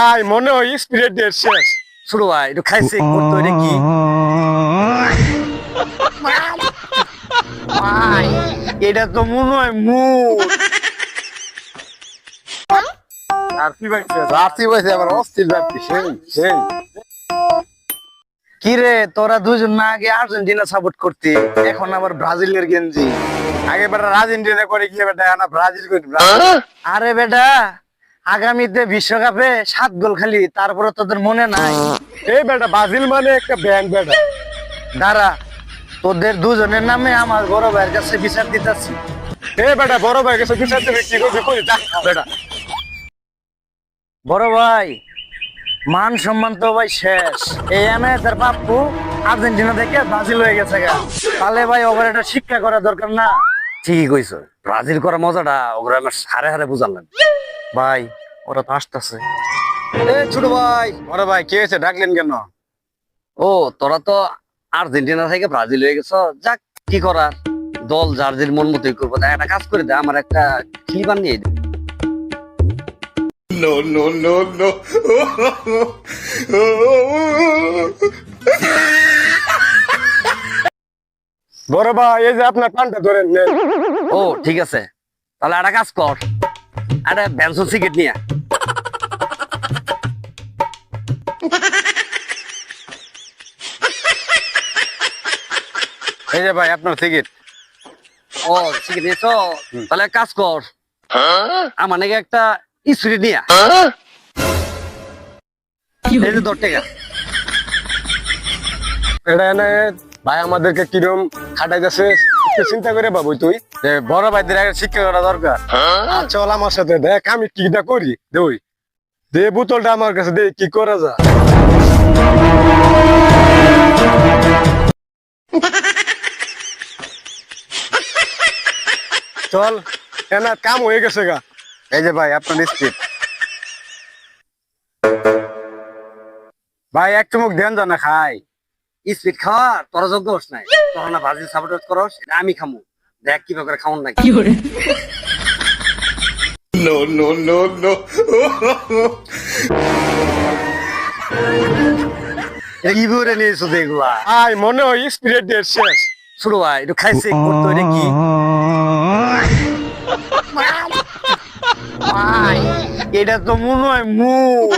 I মনে হয় spirit date শেষ। ছোট ভাই একটু খাইছে করতো এটা কি ভাই এটা তো মনে হয় মুখ রাত্রি পাইছে, রাত্রি পাইছে আবার অস্থির রাত্রি সেই সেই। কি রে তোরা দুজন না আগে আর্জেন্টিনা সাপোর্ট করতে, এখন আবার ব্রাজিলের গেঞ্জি। আগে বেটা আর্জেন্টিনা করে গিয়ে বেটা না ব্রাজিল করে। আরে বেটা আগামীতে বিশ্বকাপে 7 গোল খালি, তারপরে তোদের মনে নাই? এই বেটা ব্রাজিল মানে একটা ব্যান্ড বেটা। দাঁড়া তোদের দুজনের নামে আমার বড় ভাইয়ের কাছে বিচার দিতেছি। এই বেটা বড় ভাই গেছে বিচার দেবে কি করবি করি যা বেটা। বড় ভাই মান সম্মান তো ভাই শেষ, এই এনে তার পাপ্পু আর্জেন্টিনা থেকে ব্রাজিল হয়ে গেছে গা, তাহলে ভাই ওভার একটা শিক্ষা করা দরকার না? ঠিকই কইছো, ব্রাজিল করা মজাটা ওরা আমার হারে হারে বুঝালাম। ভাই ওরা তো আসতেছে। এ ছোট ভাই বড় ভাই কি হয়েছে ডাকলেন কেন? ও তোরা তো আর্জেন্টিনা থেকে ব্রাজিল হয়ে গেছো, যাক কি করার, দল যার যার মন মতোই করবো। তাই একটা কাজ করে দে, আমার একটা ক্লিপ বানিয়ে দে। No, no, no, no. বড় ভাই এই যে আপনার পানটা ধরেন নেন। ও ঠিক আছে, তাহলে একটা কাজ কর, একটা ব্যানসন সিগারেট নিয়ে আয়। এই যে ভাই আপনার টিকিট। ও সিগারেট নিয়েছো, তাহলে এক কাজ কর, আমার নাকি একটা স্প্রে নিয়ে আয়। এই যে 10 টাকা। এটা এনে ভাই আমাদেরকে কিরম খাটাইতেছে একটু চিন্তা করে বাবু তুই যে বড় ভাইদের আগে শিক্ষা করা দরকার। চল আমার সাথে দেখ আমি কিটা করি দই দে বোতলটা আমার কাছে দে কি করা যা। চল এনার কাম হয়ে গেছে গা। এই যে ভাই আপনার স্পিড ভাই এক চুমুক দেন জানা খাই। স্পিড খাওয়ার তোরা যোগ্য হোস নাই, তোরা না ব্রাজিল সাপোর্ট করস, এটা আমি খামু, দেখ কি করে খাওয়ান নাকি। No, no, no, no. এটা কি করে নিয়েছো দেখলা? আই মনে হয় স্পিরিট ডেট শেষ। ছোট ভাই একটু খাইছে করতো এটা কি ভাই এটা তো মনে হয় মুখ